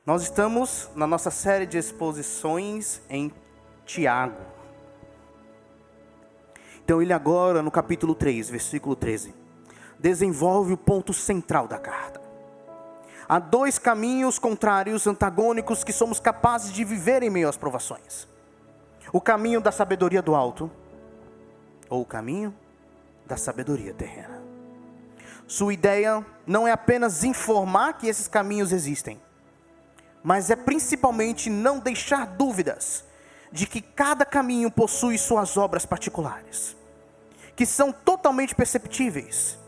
Nós estamos na nossa série de exposições em Tiago. Então ele agora, no capítulo 3, versículo 13, desenvolve o ponto central da carta. Há dois caminhos contrários, antagônicos, que somos capazes de viver em meio às provações. O caminho da sabedoria do alto, ou o caminho da sabedoria terrena. Sua ideia não é apenas informar que esses caminhos existem, mas é principalmente não deixar dúvidas de que cada caminho possui suas obras particulares, que são totalmente perceptíveis.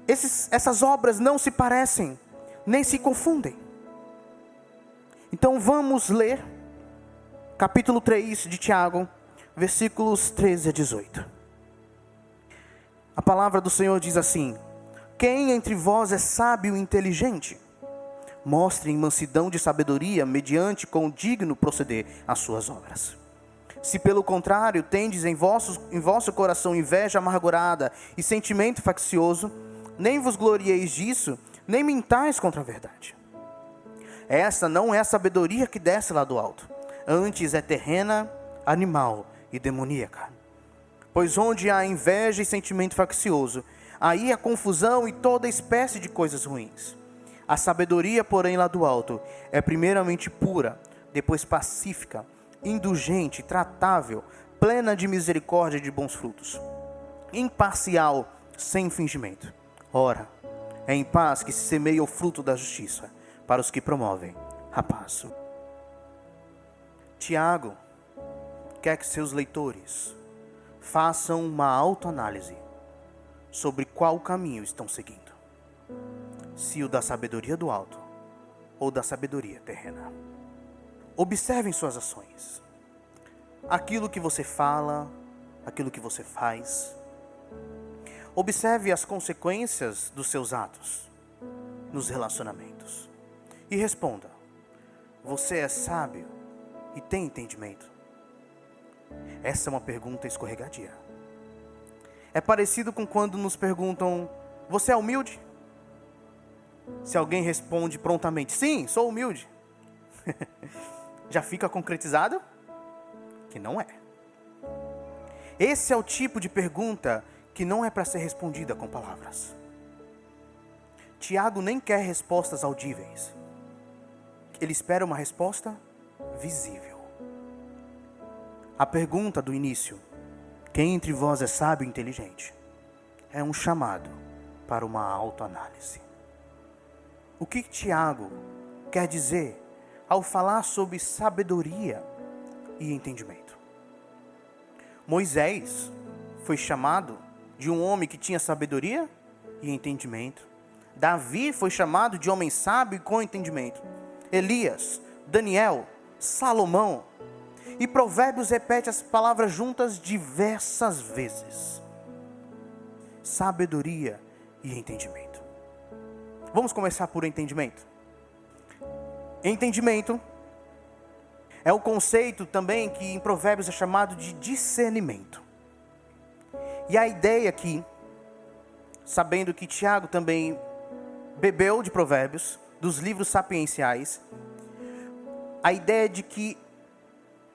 Essas obras não se parecem, nem se confundem. Então vamos ler capítulo 3 de Tiago, versículos 13 a 18. A palavra do Senhor diz assim: quem entre vós é sábio e inteligente? Mostrem mansidão de sabedoria, mediante com digno proceder as suas obras. Se pelo contrário tendes em vosso coração inveja amargurada e sentimento faccioso, nem vos glorieis disso, nem mintais contra a verdade. Essa não é a sabedoria que desce lá do alto, antes é terrena, animal e demoníaca. Pois onde há inveja e sentimento faccioso, aí há confusão e toda espécie de coisas ruins. A sabedoria, porém, lá do alto, é primeiramente pura, depois pacífica, indulgente, tratável, plena de misericórdia e de bons frutos, imparcial, sem fingimento. Ora, é em paz que se semeia o fruto da justiça, para os que promovem a paz. Tiago quer que seus leitores façam uma autoanálise sobre qual caminho estão seguindo. Se o da sabedoria do alto ou da sabedoria terrena. Observem suas ações. Aquilo que você fala, aquilo que você faz. Observe as consequências dos seus atos nos relacionamentos. E responda: você é sábio e tem entendimento? Essa é uma pergunta escorregadia. É parecido com quando nos perguntam: você é humilde? Se alguém responde prontamente: sim, sou humilde, já fica concretizado que não é. Esse é o tipo de pergunta que não é para ser respondida com palavras. Tiago nem quer respostas audíveis. Ele espera uma resposta visível. A pergunta do início: quem entre vós é sábio e inteligente? É um chamado para uma autoanálise. O que Tiago quer dizer ao falar sobre sabedoria e entendimento? Moisés foi chamado de um homem que tinha sabedoria e entendimento. Davi foi chamado de homem sábio e com entendimento. Elias, Daniel, Salomão. E Provérbios repete as palavras juntas diversas vezes. Sabedoria e entendimento. Vamos começar por entendimento. Entendimento é o conceito também que em Provérbios é chamado de discernimento. E a ideia aqui, sabendo que Tiago também bebeu de Provérbios, dos livros sapienciais, a ideia de que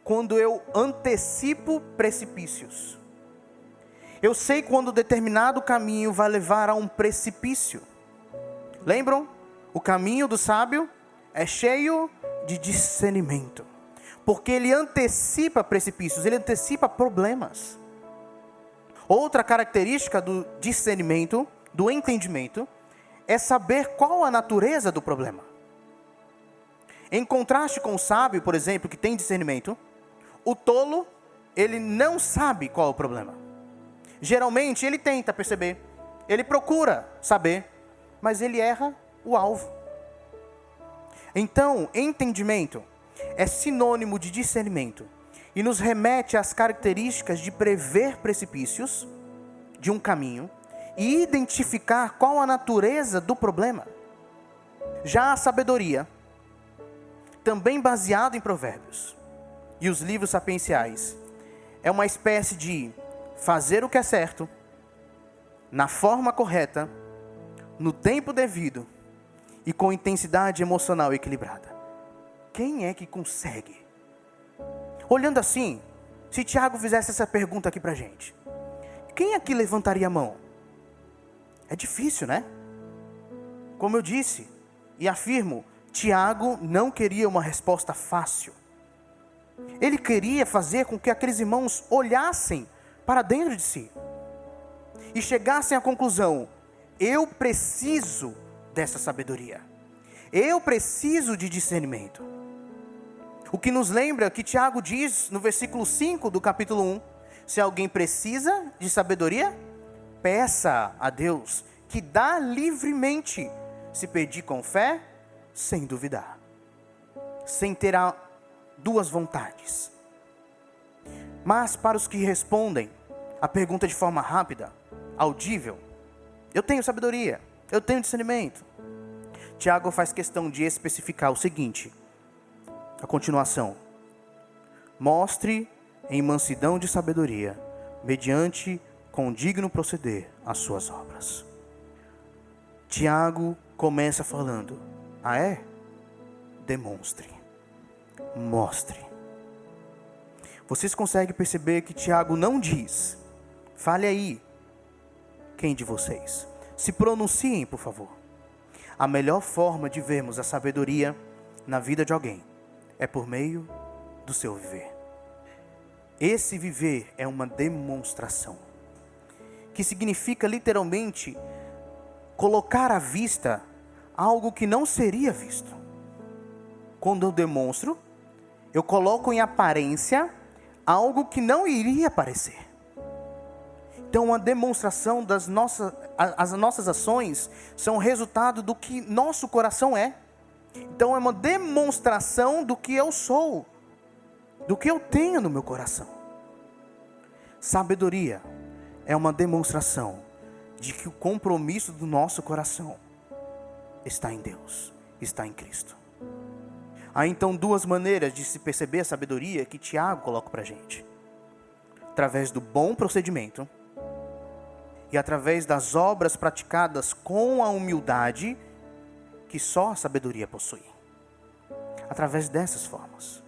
quando eu antecipo precipícios, eu sei quando determinado caminho vai levar a um precipício. Lembram? O caminho do sábio é cheio de discernimento, porque ele antecipa precipícios, ele antecipa problemas. Outra característica do discernimento, do entendimento, é saber qual a natureza do problema. Em contraste com o sábio, por exemplo, que tem discernimento, o tolo, ele não sabe qual é o problema. Geralmente ele tenta perceber, ele procura saber, mas ele erra o alvo. Então, entendimento é sinônimo de discernimento e nos remete às características de prever precipícios de um caminho e identificar qual a natureza do problema. Já a sabedoria, também baseada em Provérbios e os livros sapienciais, é uma espécie de fazer o que é certo, na forma correta, no tempo devido e com intensidade emocional equilibrada. Quem é que consegue? Olhando assim, se Tiago fizesse essa pergunta aqui pra gente, quem aqui levantaria a mão? É difícil, né? Como eu disse e afirmo, Tiago não queria uma resposta fácil. Ele queria fazer com que aqueles irmãos olhassem para dentro de si e chegassem à conclusão: eu preciso dessa sabedoria. Eu preciso de discernimento. O que nos lembra que Tiago diz no versículo 5 do capítulo 1, se alguém precisa de sabedoria, peça a Deus, que dá livremente, se pedir com fé, sem duvidar, sem ter duas vontades. Mas para os que respondem a pergunta de forma rápida, audível, eu tenho sabedoria, eu tenho discernimento, Tiago faz questão de especificar o seguinte, a continuação: mostre em mansidão de sabedoria, mediante com digno proceder as suas obras. Tiago começa falando: demonstre, mostre. Vocês conseguem perceber que Tiago não diz: fale aí, quem de vocês? Se pronunciem, por favor. A melhor forma de vermos a sabedoria na vida de alguém é por meio do seu viver. Esse viver é uma demonstração, que significa literalmente colocar à vista algo que não seria visto. Quando eu demonstro, eu coloco em aparência algo que não iria aparecer. Então a demonstração as nossas ações são resultado do que nosso coração é. Então é uma demonstração do que eu sou, do que eu tenho no meu coração. Sabedoria é uma demonstração de que o compromisso do nosso coração está em Deus, está em Cristo. Há então duas maneiras de se perceber a sabedoria que Tiago coloca para a gente: através do bom procedimento e através das obras praticadas com a humildade que só a sabedoria possui. Através dessas formas.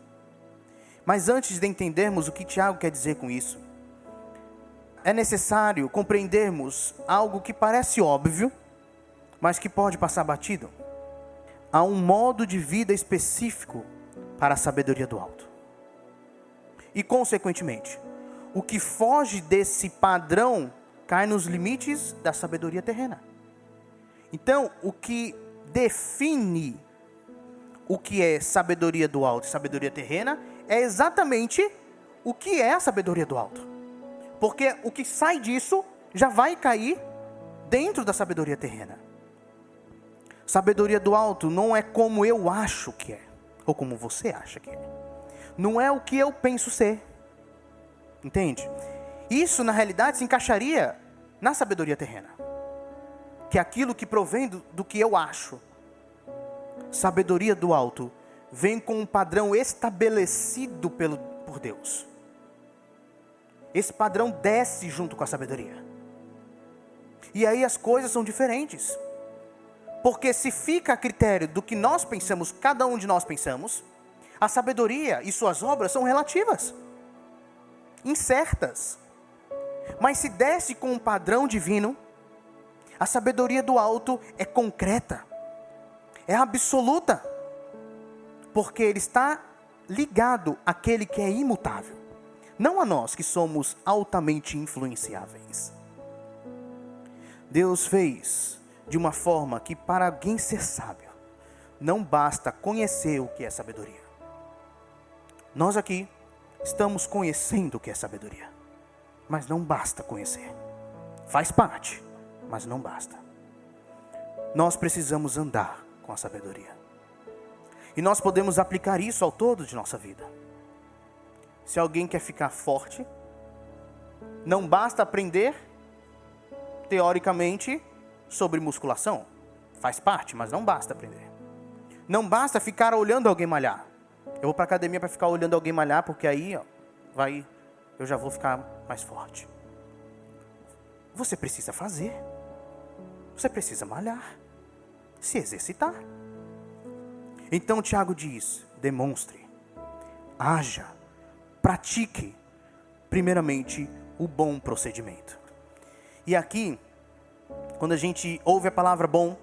Mas antes de entendermos o que Tiago quer dizer com isso, é necessário compreendermos algo que parece óbvio, mas que pode passar batido. Há um modo de vida específico para a sabedoria do alto. E, consequentemente, o que foge desse padrão cai nos limites da sabedoria terrena. Então, o que define o que é sabedoria do alto e sabedoria terrena é exatamente o que é a sabedoria do alto. Porque o que sai disso já vai cair dentro da sabedoria terrena. Sabedoria do alto não é como eu acho que é, ou como você acha que é. Não é o que eu penso ser. Entende? Isso, na realidade, se encaixaria na sabedoria terrena, que é aquilo que provém do que eu acho. Sabedoria do alto vem com um padrão estabelecido por Deus. Esse padrão desce junto com a sabedoria. E aí as coisas são diferentes. Porque se fica a critério do que nós pensamos, cada um de nós pensamos, a sabedoria e suas obras são relativas, incertas. Mas se desce com um padrão divino, a sabedoria do alto é concreta, é absoluta, porque ele está ligado àquele que é imutável, não a nós que somos altamente influenciáveis. Deus fez de uma forma que para alguém ser sábio, não basta conhecer o que é sabedoria. Nós aqui estamos conhecendo o que é sabedoria, mas não basta conhecer. Faz parte, mas não basta. Nós precisamos andar com a sabedoria. E nós podemos aplicar isso ao todo de nossa vida. Se alguém quer ficar forte, não basta aprender teoricamente sobre musculação. Faz parte, mas não basta aprender. Não basta ficar olhando alguém malhar. Eu vou para a academia para ficar olhando alguém malhar, porque aí eu já vou ficar mais forte. Você precisa fazer. Você precisa malhar, se exercitar. Então Tiago diz: demonstre, haja, pratique, primeiramente, o bom procedimento. E aqui, quando a gente ouve a palavra bom,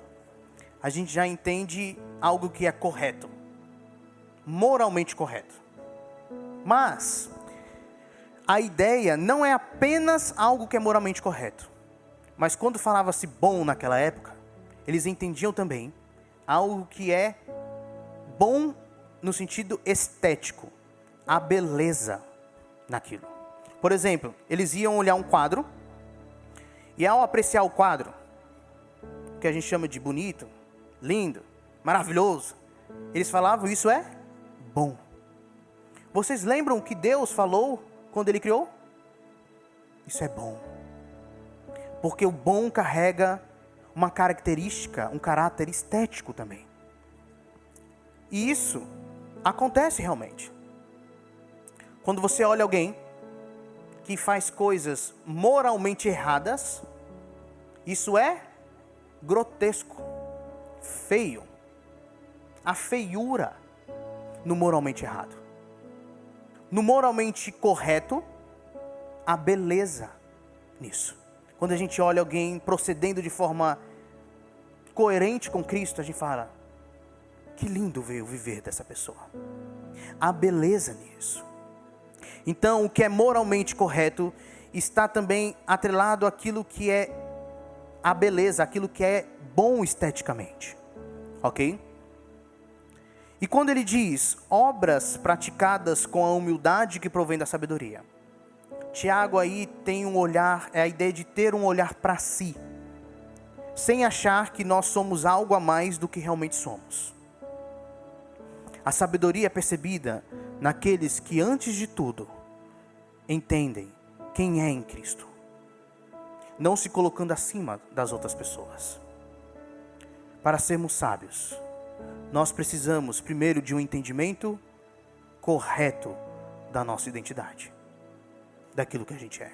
a gente já entende algo que é correto, moralmente correto. Mas a ideia não é apenas algo que é moralmente correto, mas quando falava-se bom naquela época, eles entendiam também algo que é bom no sentido estético, a beleza naquilo. Por exemplo, eles iam olhar um quadro, e ao apreciar o quadro, que a gente chama de bonito, lindo, maravilhoso, eles falavam, isso é bom. Vocês lembram o que Deus falou quando Ele criou? Isso é bom. Porque o bom carrega uma característica, um caráter estético também. E isso acontece realmente. Quando você olha alguém que faz coisas moralmente erradas, isso é grotesco, feio. A feiura no moralmente errado. No moralmente correto, a beleza nisso. Quando a gente olha alguém procedendo de forma coerente com Cristo, a gente fala, que lindo veio viver dessa pessoa. Há beleza nisso. Então, o que é moralmente correto está também atrelado àquilo que é a beleza, aquilo que é bom esteticamente. Ok? E quando ele diz obras praticadas com a humildade que provém da sabedoria, Tiago aí tem um olhar, é a ideia de ter um olhar para si, sem achar que nós somos algo a mais do que realmente somos. A sabedoria é percebida naqueles que, antes de tudo, entendem quem é em Cristo, não se colocando acima das outras pessoas. Para sermos sábios, nós precisamos primeiro de um entendimento correto da nossa identidade, daquilo que a gente é.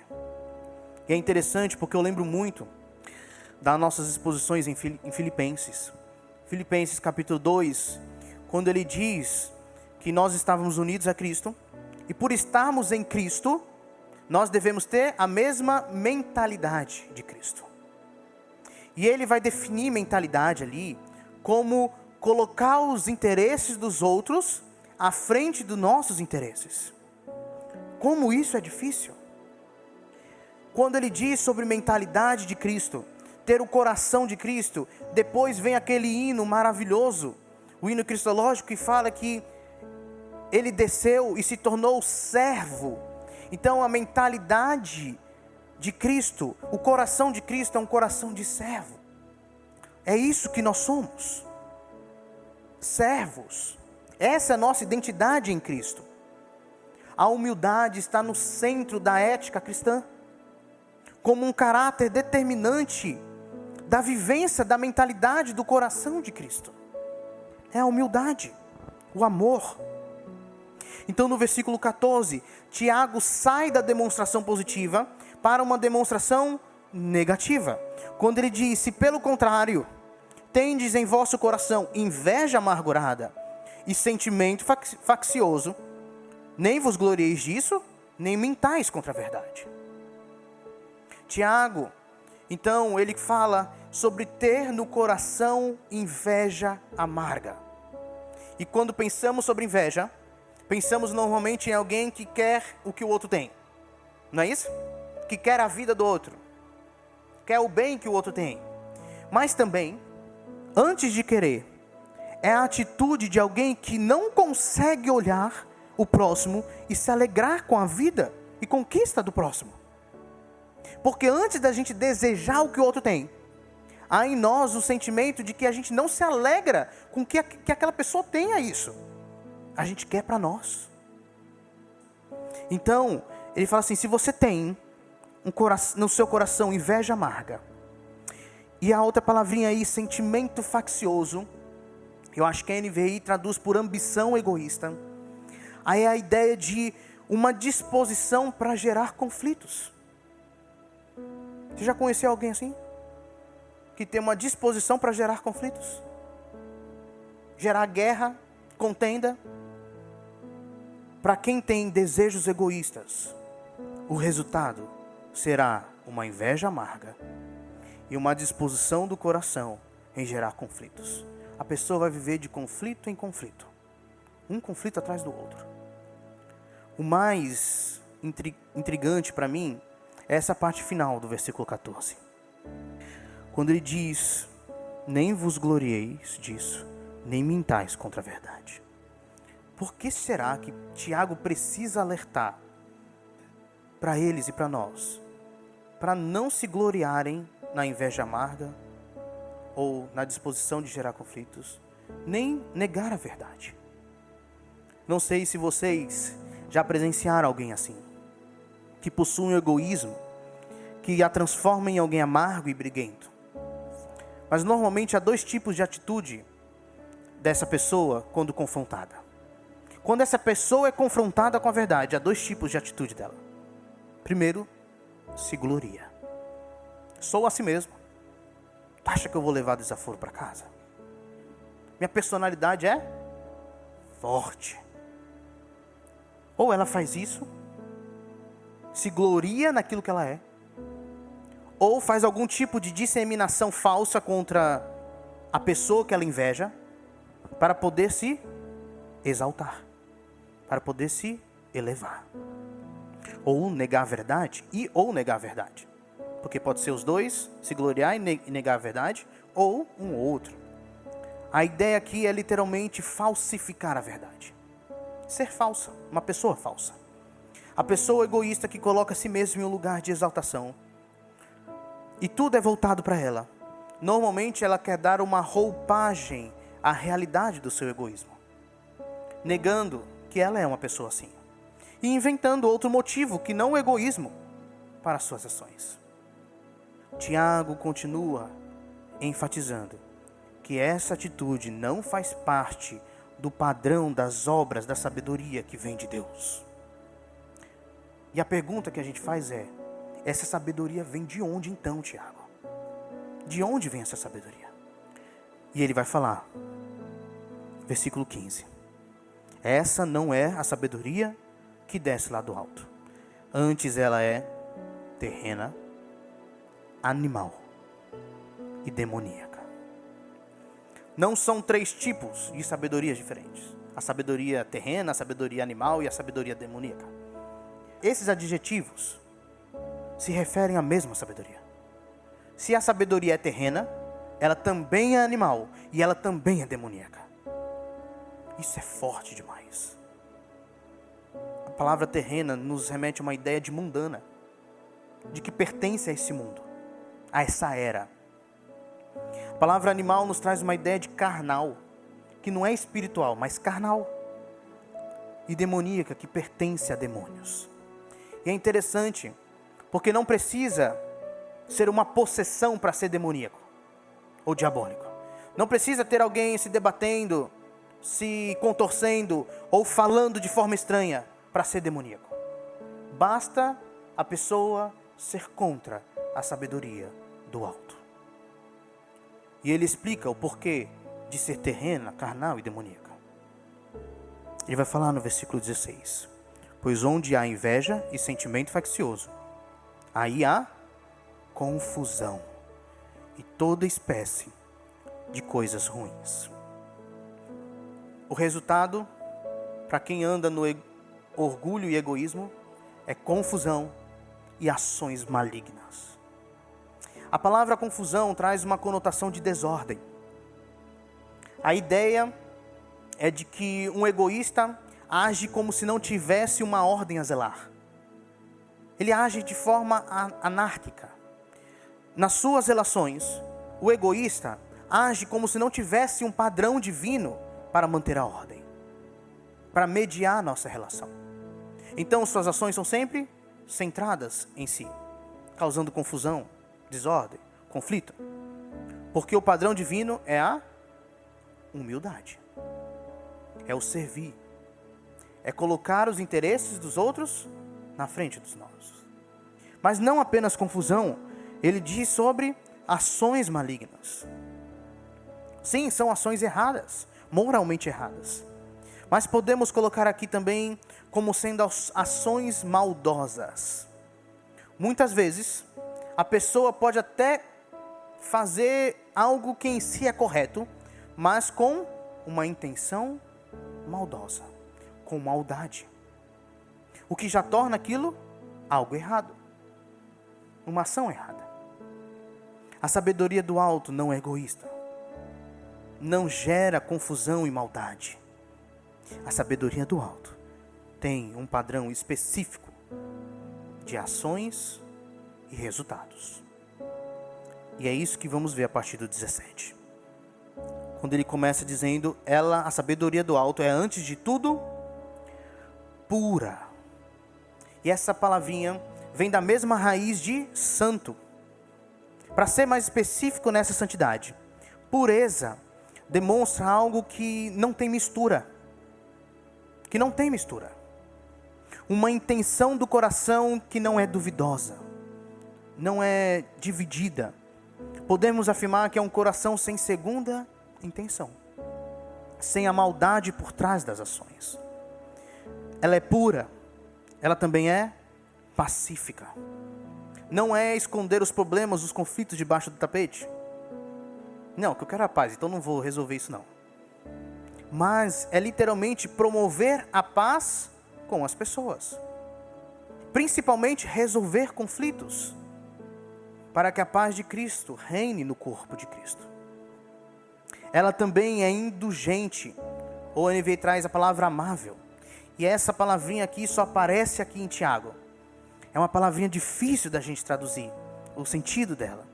E é interessante porque eu lembro muito das nossas exposições em Filipenses. Filipenses capítulo 2, quando ele diz que nós estávamos unidos a Cristo, e por estarmos em Cristo, nós devemos ter a mesma mentalidade de Cristo. E ele vai definir mentalidade ali como colocar os interesses dos outros à frente dos nossos interesses. Como isso é difícil. Quando ele diz sobre mentalidade de Cristo, ter o coração de Cristo, depois vem aquele hino maravilhoso, o hino cristológico que fala que ele desceu e se tornou servo. Então a mentalidade de Cristo, o coração de Cristo é um coração de servo. É isso que nós somos. Servos. Essa é a nossa identidade em Cristo. A humildade está no centro da ética cristã, como um caráter determinante da vivência, da mentalidade do coração de Cristo. É a humildade, o amor. Então no versículo 14, Tiago sai da demonstração positiva para uma demonstração negativa. Quando ele diz, se pelo contrário, tendes em vosso coração inveja amargurada e sentimento faccioso, nem vos glorieis disso, nem mentais contra a verdade. Tiago, então, ele fala sobre ter no coração inveja amarga. E quando pensamos sobre inveja, pensamos normalmente em alguém que quer o que o outro tem. Não é isso? Que quer a vida do outro. Quer o bem que o outro tem. Mas também, antes de querer, é a atitude de alguém que não consegue olhar o próximo e se alegrar com a vida e conquista do próximo. Porque antes da gente desejar o que o outro tem, há em nós o sentimento de que a gente não se alegra com que aquela pessoa tenha isso. A gente quer para nós. Então, ele fala assim, se você tem no seu coração inveja amarga, e a outra palavrinha aí, sentimento faccioso, eu acho que a NVI traduz por ambição egoísta, aí é a ideia de uma disposição para gerar conflitos. Você já conheceu alguém assim? Que tem uma disposição para gerar conflitos? Gerar guerra, contenda, para quem tem desejos egoístas, o resultado será uma inveja amarga e uma disposição do coração em gerar conflitos. A pessoa vai viver de conflito em conflito, um conflito atrás do outro. O mais intrigante para mim é essa parte final do versículo 14. Quando ele diz: nem vos glorieis disso, nem mintais contra a verdade. Por que será que Tiago precisa alertar para eles e para nós, para não se gloriarem na inveja amarga ou na disposição de gerar conflitos, nem negar a verdade? Não sei se vocês já presenciaram alguém assim, que possui um egoísmo que a transforma em alguém amargo e briguento. Mas normalmente há dois tipos de atitude dessa pessoa quando confrontada. Quando essa pessoa é confrontada com a verdade, há dois tipos de atitude dela. Primeiro, se gloria. Sou assim mesmo. Tu acha que eu vou levar desaforo para casa? Minha personalidade é forte. Ou ela faz isso, se gloria naquilo que ela é, ou faz algum tipo de disseminação falsa contra a pessoa que ela inveja, para poder se exaltar, para poder se elevar. Ou negar a verdade ou negar a verdade. Porque pode ser os dois, se gloriar e negar a verdade, ou um ou outro. A ideia aqui é literalmente falsificar a verdade. Ser falsa, uma pessoa falsa. A pessoa egoísta que coloca a si mesma em um lugar de exaltação. E tudo é voltado para ela. Normalmente ela quer dar uma roupagem à realidade do seu egoísmo, negando que ela é uma pessoa assim, e inventando outro motivo que não o egoísmo para suas ações. Tiago continua enfatizando que essa atitude não faz parte do padrão das obras da sabedoria que vem de Deus. E a pergunta que a gente faz é: essa sabedoria vem de onde então, Tiago? De onde vem essa sabedoria? E ele vai falar, versículo 15: essa não é a sabedoria que desce lá do alto. Antes ela é terrena, animal e demoníaca. Não são três tipos de sabedorias diferentes: a sabedoria terrena, a sabedoria animal e a sabedoria demoníaca. Esses adjetivos se referem à mesma sabedoria. Se a sabedoria é terrena, ela também é animal e ela também é demoníaca. Isso é forte demais. A palavra terrena nos remete a uma ideia de mundana, de que pertence a esse mundo, a essa era. A palavra animal nos traz uma ideia de carnal, que não é espiritual, mas carnal. E demoníaca, que pertence a demônios. E é interessante, porque não precisa ser uma possessão para ser demoníaco ou diabólico. Não precisa ter alguém se debatendo, se contorcendo ou falando de forma estranha para ser demoníaco. Basta a pessoa ser contra a sabedoria do alto. E ele explica o porquê de ser terrena, carnal e demoníaca. Ele vai falar no versículo 16: pois onde há inveja e sentimento faccioso, aí há confusão e toda espécie de coisas ruins. O resultado, para quem anda no orgulho e egoísmo, é confusão e ações malignas. A palavra confusão traz uma conotação de desordem. A ideia é de que um egoísta age como se não tivesse uma ordem a zelar. Ele age de forma anárquica. Nas suas relações, o egoísta age como se não tivesse um padrão divino para manter a ordem, para mediar a nossa relação. Então suas ações são sempre centradas em si, causando confusão, desordem, conflito. Porque o padrão divino é a humildade, é o servir, é colocar os interesses dos outros na frente dos nossos. Mas não apenas confusão, ele diz sobre ações malignas. Sim, são ações erradas, moralmente erradas. Mas podemos colocar aqui também como sendo ações maldosas. Muitas vezes, a pessoa pode até fazer algo que em si é correto, mas com uma intenção maldosa, com maldade. O que já torna aquilo algo errado, uma ação errada. A sabedoria do alto não é egoísta, não gera confusão e maldade. A sabedoria do alto tem um padrão específico de ações e resultados. E é isso que vamos ver a partir do 17. Quando ele começa dizendo, a sabedoria do alto é antes de tudo pura. E essa palavrinha vem da mesma raiz de santo. Para ser mais específico nessa santidade, pureza demonstra algo que não tem mistura. Que não tem mistura. Uma intenção do coração que não é duvidosa, não é dividida. Podemos afirmar que é um coração sem segunda intenção, sem a maldade por trás das ações. Ela é pura, ela também é pacífica. Não é esconder os problemas, os conflitos debaixo do tapete. Não, que eu quero a paz, então não vou resolver isso não. Mas é literalmente promover a paz com as pessoas. Principalmente resolver conflitos, para que a paz de Cristo reine no corpo de Cristo. Ela também é indulgente, ou a NVI traz a palavra amável. E essa palavrinha aqui só aparece aqui em Tiago. É uma palavrinha difícil da gente traduzir, o sentido dela.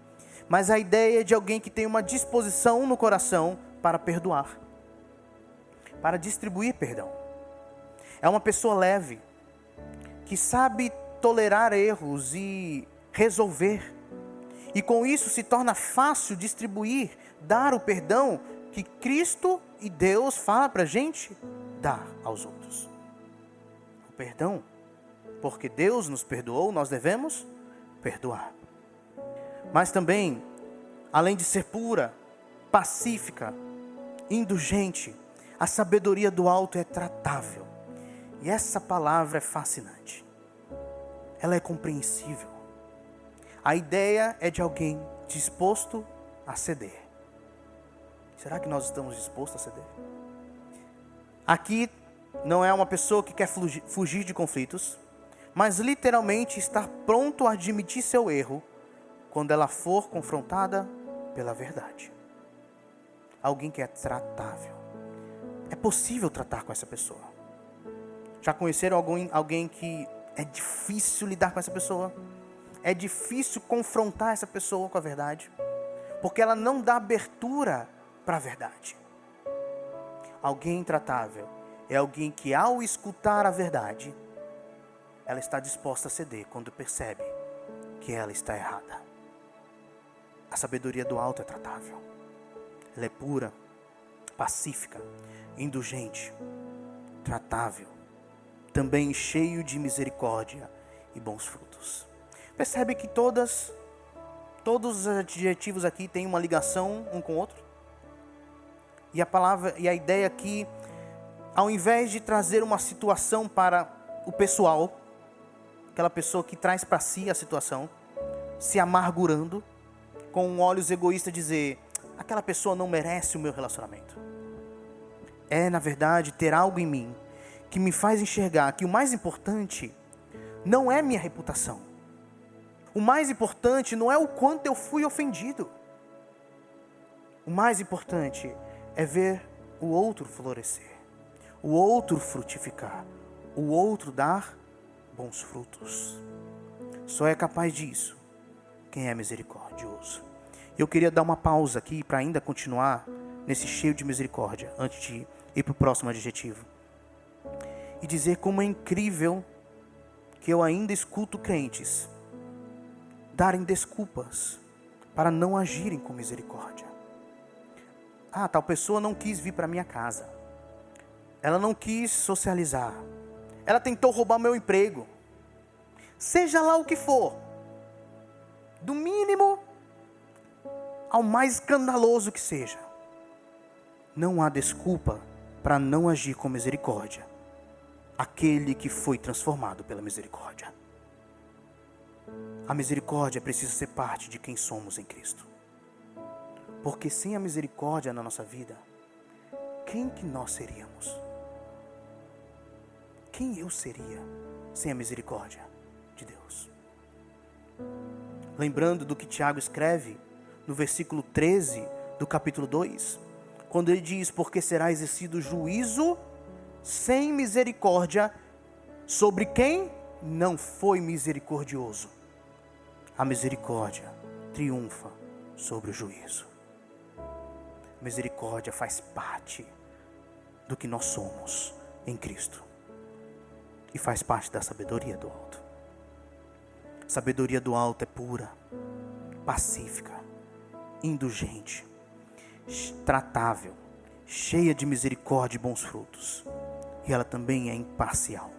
Mas a ideia é de alguém que tem uma disposição no coração para perdoar, para distribuir perdão. É uma pessoa leve, que sabe tolerar erros e resolver. E com isso se torna fácil distribuir, dar o perdão que Cristo e Deus fala para a gente dar aos outros. O perdão, porque Deus nos perdoou, nós devemos perdoar. Mas também, além de ser pura, pacífica, indulgente, a sabedoria do alto é tratável. E essa palavra é fascinante. Ela é compreensível. A ideia é de alguém disposto a ceder. Será que nós estamos dispostos a ceder? Aqui não é uma pessoa que quer fugir de conflitos, mas literalmente estar pronto a admitir seu erro quando ela for confrontada pela verdade. Alguém que é tratável. É possível tratar com essa pessoa. Já conheceram alguém que é difícil lidar com essa pessoa? É difícil confrontar essa pessoa com a verdade, porque ela não dá abertura para a verdade. Alguém tratável é alguém que, ao escutar a verdade, ela está disposta a ceder quando percebe que ela está errada. A sabedoria do alto é tratável. Ela é pura, pacífica, indulgente, tratável, também cheio de misericórdia e bons frutos. Percebe que todos os adjetivos aqui têm uma ligação um com o outro? E a palavra e a ideia aqui, ao invés de trazer uma situação para o pessoal, aquela pessoa que traz para si a situação, se amargurando, com olhos egoístas dizer, aquela pessoa não merece o meu relacionamento. É, na verdade, ter algo em mim que me faz enxergar que o mais importante não é minha reputação. O mais importante não é o quanto eu fui ofendido. O mais importante é ver o outro florescer, o outro frutificar, o outro dar bons frutos. Só é capaz disso quem é misericordioso. Eu queria dar uma pausa aqui para ainda continuar nesse cheio de misericórdia, antes de ir para o próximo adjetivo. E dizer como é incrível que eu ainda escuto crentes darem desculpas para não agirem com misericórdia. Ah, tal pessoa não quis vir para minha casa. Ela não quis socializar. Ela tentou roubar meu emprego. Seja lá o que for. Do mínimo ao mais escandaloso que seja. Não há desculpa para não agir com misericórdia aquele que foi transformado pela misericórdia. A misericórdia precisa ser parte de quem somos em Cristo. Porque sem a misericórdia na nossa vida, quem que nós seríamos? Quem eu seria sem a misericórdia de Deus? Lembrando do que Tiago escreve no versículo 13 do capítulo 2, quando ele diz: porque será exercido juízo sem misericórdia sobre quem não foi misericordioso. A misericórdia triunfa sobre o juízo. A misericórdia faz parte do que nós somos em Cristo. E faz parte da sabedoria do alto. A sabedoria do alto é pura, pacífica, indulgente, tratável, cheia de misericórdia e bons frutos. E ela também é imparcial.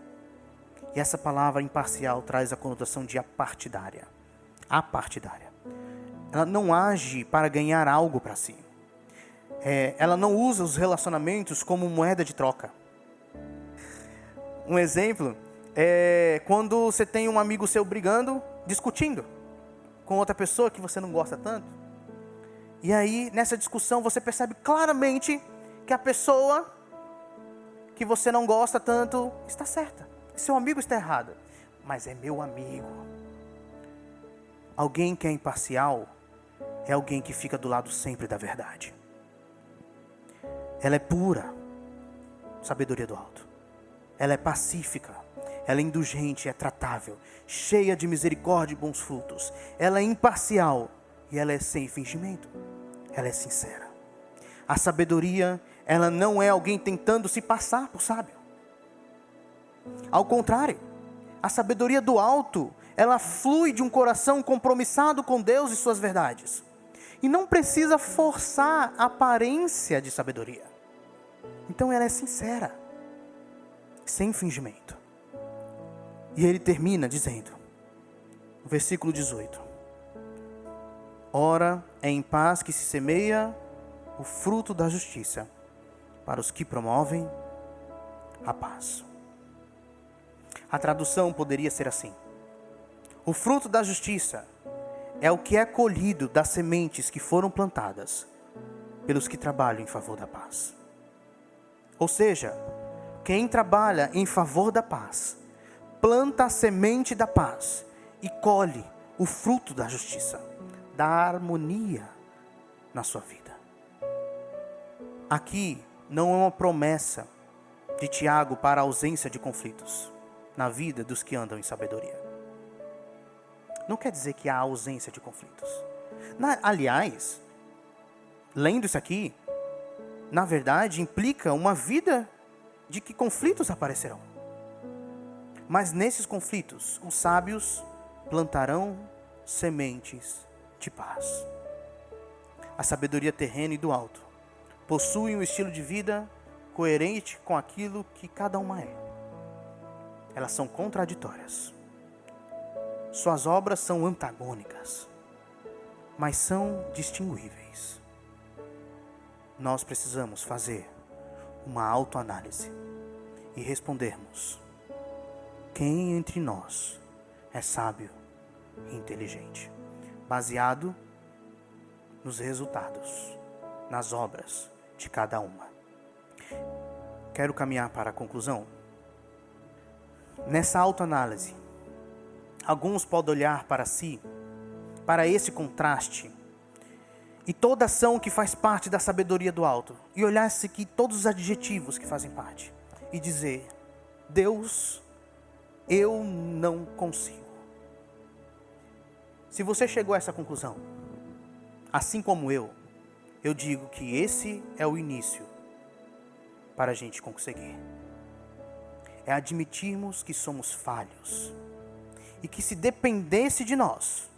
E essa palavra imparcial traz a conotação de apartidária. Apartidária. Ela não age para ganhar algo para si. Ela não usa os relacionamentos como moeda de troca. Um exemplo é quando você tem um amigo seu brigando, discutindo com outra pessoa que você não gosta tanto. E aí, nessa discussão, você percebe claramente que a pessoa que você não gosta tanto está certa. Seu amigo está errado. Mas é meu amigo. Alguém que é imparcial é alguém que fica do lado sempre da verdade. Ela é pura, sabedoria do alto. Ela é pacífica, ela é indulgente, é tratável, cheia de misericórdia e bons frutos. Ela é imparcial e ela é sem fingimento. Ela é sincera. A sabedoria, ela não é alguém tentando se passar por sábio. Ao contrário, a sabedoria do alto, ela flui de um coração compromissado com Deus e suas verdades. E não precisa forçar a aparência de sabedoria. Então ela é sincera, sem fingimento. E ele termina dizendo, no versículo 18: ora, é em paz que se semeia o fruto da justiça para os que promovem a paz. A tradução poderia ser assim: o fruto da justiça é o que é colhido das sementes que foram plantadas pelos que trabalham em favor da paz. Ou seja, quem trabalha em favor da paz, planta a semente da paz e colhe o fruto da justiça, da harmonia na sua vida. Aqui não é uma promessa de Tiago para a ausência de conflitos na vida dos que andam em sabedoria. Não quer dizer que há ausência de conflitos. Aliás, lendo isso aqui, na verdade, implica uma vida de que conflitos aparecerão. Mas nesses conflitos, os sábios plantarão sementes de paz. A sabedoria terrena e do alto possui um estilo de vida coerente com aquilo que cada uma é. Elas são contraditórias. Suas obras são antagônicas, mas são distinguíveis. Nós precisamos fazer uma autoanálise e respondermos: quem entre nós é sábio e inteligente? Baseado nos resultados, nas obras de cada uma. Quero caminhar para a conclusão. Nessa autoanálise, alguns podem olhar para si, para esse contraste, e toda ação que faz parte da sabedoria do alto, e olhar-se aqui todos os adjetivos que fazem parte, e dizer: Deus, eu não consigo. Se você chegou a essa conclusão, assim como eu digo que esse é o início para a gente conseguir. É admitirmos que somos falhos e que se dependesse de nós,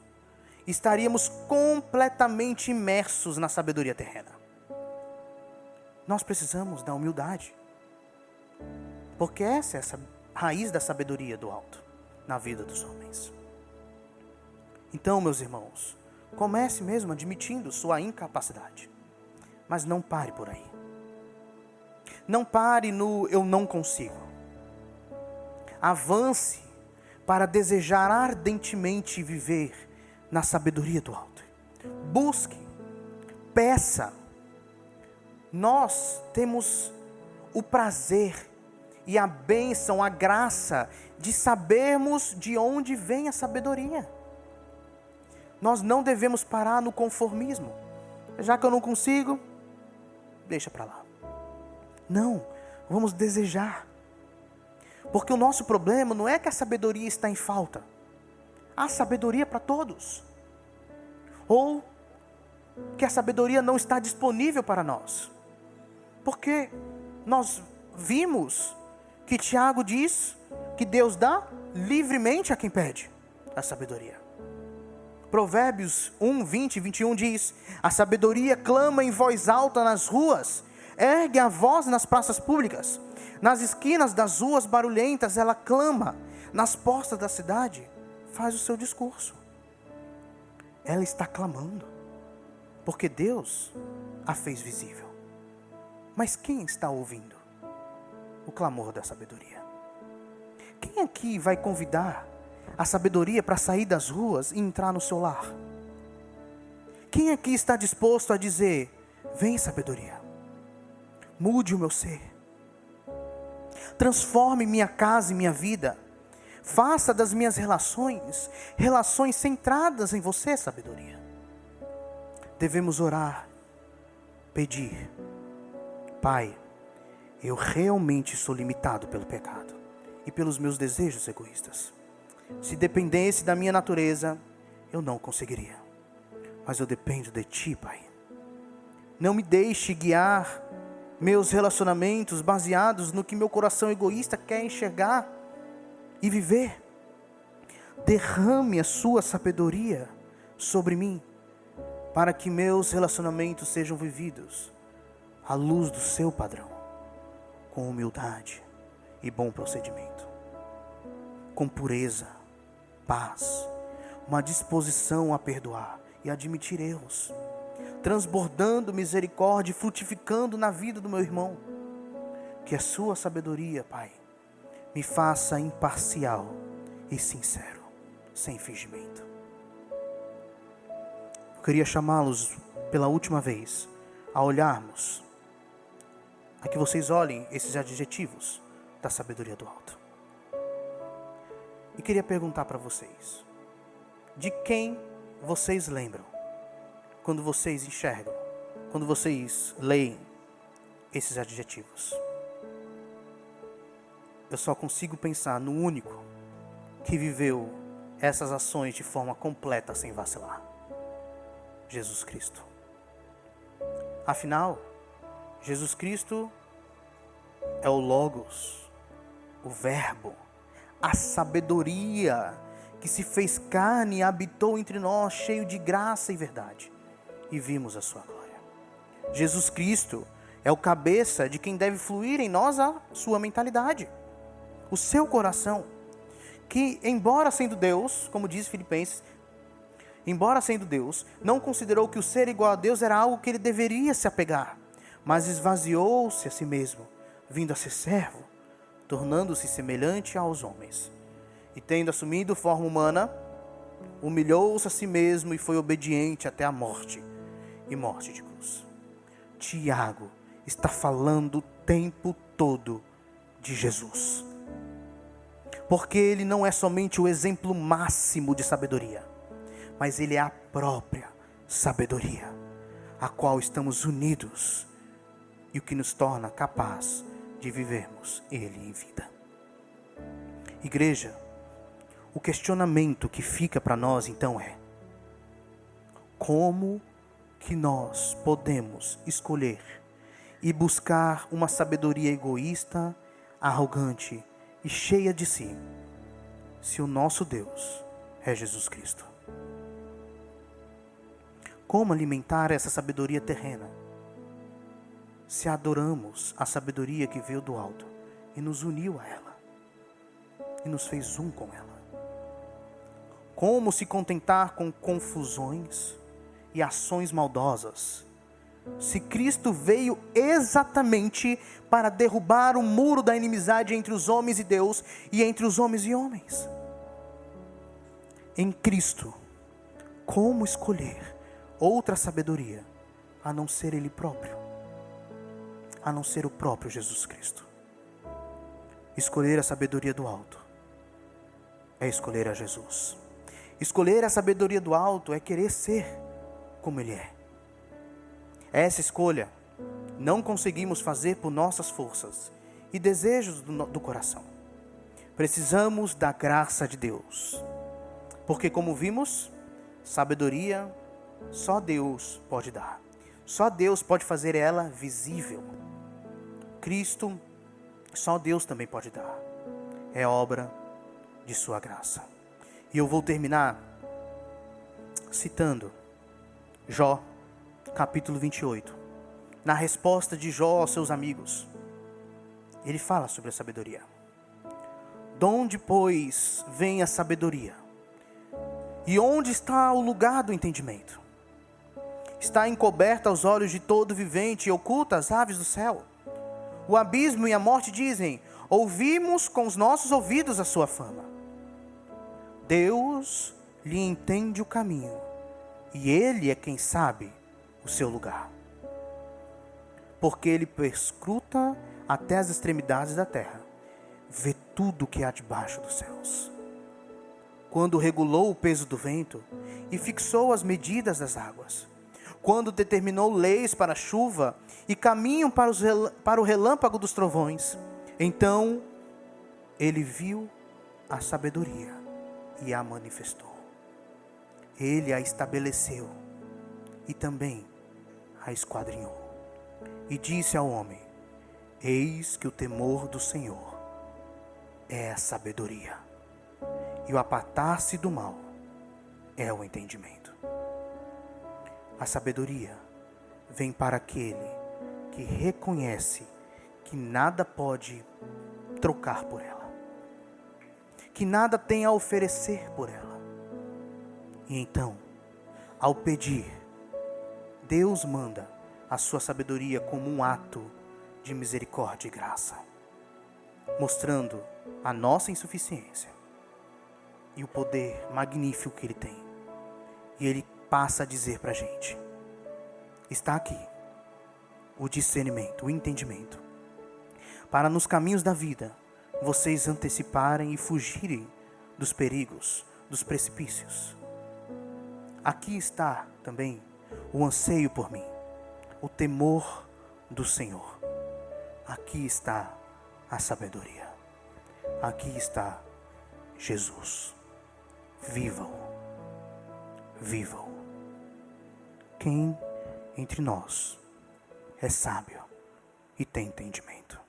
estaríamos completamente imersos na sabedoria terrena. Nós precisamos da humildade, porque essa é essa raiz da sabedoria do alto na vida dos homens. Então, meus irmãos, comece mesmo admitindo sua incapacidade, mas não pare por aí. Não pare no eu não consigo. Avance para desejar ardentemente viver na sabedoria do alto. Busque, peça. Nós temos o prazer e a bênção, a graça de sabermos de onde vem a sabedoria. Nós não devemos parar no conformismo. Já que eu não consigo, deixa para lá. Não, vamos desejar. Porque o nosso problema não é que a sabedoria está em falta. Há sabedoria para todos. Ou que a sabedoria não está disponível para nós. Porque nós vimos que Tiago diz que Deus dá livremente a quem pede a sabedoria. Provérbios 1, 20 e 21 diz: a sabedoria clama em voz alta nas ruas, ergue a voz nas praças públicas, nas esquinas das ruas barulhentas ela clama, nas portas da cidade faz o seu discurso. Ela está clamando, porque Deus a fez visível. Mas quem está ouvindo o clamor da sabedoria? Quem aqui vai convidar a sabedoria para sair das ruas e entrar no seu lar? Quem aqui está disposto a dizer: vem sabedoria, mude o meu ser, transforme minha casa e minha vida, faça das minhas relações centradas em você, sabedoria? Devemos orar, pedir: Pai, eu realmente sou limitado pelo pecado e pelos meus desejos egoístas. Se dependesse da minha natureza, eu não conseguiria. Mas eu dependo de Ti, Pai. Não me deixe guiar meus relacionamentos baseados no que meu coração egoísta quer enxergar e viver. Derrame a Sua sabedoria sobre mim, para que meus relacionamentos sejam vividos à luz do Seu padrão, com humildade e bom procedimento, com pureza, paz, uma disposição a perdoar e admitir erros, transbordando misericórdia e frutificando na vida do meu irmão. Que a Sua sabedoria, Pai, me faça imparcial e sincero, sem fingimento. Eu queria chamá-los pela última vez a olharmos, a que vocês olhem esses adjetivos da sabedoria do alto. E queria perguntar para vocês: de quem vocês lembram quando vocês enxergam, quando vocês leem esses adjetivos? Eu só consigo pensar no único que viveu essas ações de forma completa, sem vacilar: Jesus Cristo. Afinal, Jesus Cristo é o Logos, o Verbo, a sabedoria que se fez carne e habitou entre nós, cheio de graça e verdade, e vimos a Sua glória. Jesus Cristo é o cabeça de quem deve fluir em nós a sua mentalidade, o seu coração, que, embora sendo Deus, como diz Filipenses, embora sendo Deus, não considerou que o ser igual a Deus era algo que ele deveria se apegar, mas esvaziou-se a si mesmo, vindo a ser servo, tornando-se semelhante aos homens. E tendo assumido forma humana, humilhou-se a si mesmo e foi obediente até a morte, e morte de cruz. Tiago está falando o tempo todo de Jesus, porque ele não é somente o exemplo máximo de sabedoria, mas ele é a própria sabedoria, a qual estamos unidos e o que nos torna capaz de vivermos Ele em vida. Igreja, o questionamento que fica para nós então é: como que nós podemos escolher e buscar uma sabedoria egoísta, arrogante e cheia de si, se o nosso Deus é Jesus Cristo? Como alimentar essa sabedoria terrena, se adoramos a sabedoria que veio do alto e nos uniu a ela, e nos fez um com ela? Como se contentar com confusões e ações maldosas, se Cristo veio exatamente para derrubar o muro da inimizade entre os homens e Deus e entre os homens e homens? Em Cristo, como escolher outra sabedoria a não ser Ele próprio? A não ser o próprio Jesus Cristo. Escolher a sabedoria do alto é escolher a Jesus. Escolher a sabedoria do alto é querer ser como Ele é. Essa escolha não conseguimos fazer por nossas forças e desejos do coração. Precisamos da graça de Deus. Porque, como vimos, sabedoria só Deus pode dar. Só Deus pode fazer ela visível. Cristo, só Deus também pode dar. É obra de sua graça. E eu vou terminar citando Jó, capítulo 28. Na resposta de Jó aos seus amigos, ele fala sobre a sabedoria. Donde, pois, vem a sabedoria? E onde está o lugar do entendimento? Está encoberta aos olhos de todo vivente e oculta às aves do céu. O abismo e a morte dizem: ouvimos com os nossos ouvidos a sua fama. Deus lhe entende o caminho, e Ele é quem sabe o seu lugar. Porque Ele perscruta até as extremidades da terra, vê tudo o que há debaixo dos céus. Quando regulou o peso do vento e fixou as medidas das águas, quando determinou leis para a chuva e caminho para o relâmpago dos trovões, então Ele viu a sabedoria e a manifestou. Ele a estabeleceu e também a esquadrinhou. E disse ao homem: eis que o temor do Senhor é a sabedoria, e o apartar-se do mal é o entendimento. A sabedoria vem para aquele que reconhece que nada pode trocar por ela, que nada tem a oferecer por ela. E então, ao pedir, Deus manda a sua sabedoria como um ato de misericórdia e graça, mostrando a nossa insuficiência e o poder magnífico que Ele tem. E Ele passa a dizer para a gente: está aqui o discernimento, o entendimento, para nos caminhos da vida vocês anteciparem e fugirem dos perigos, dos precipícios. Aqui está também o anseio por mim, o temor do Senhor. Aqui está a sabedoria. Aqui está Jesus. Vivam. Vivam. Quem entre nós é sábio e tem entendimento?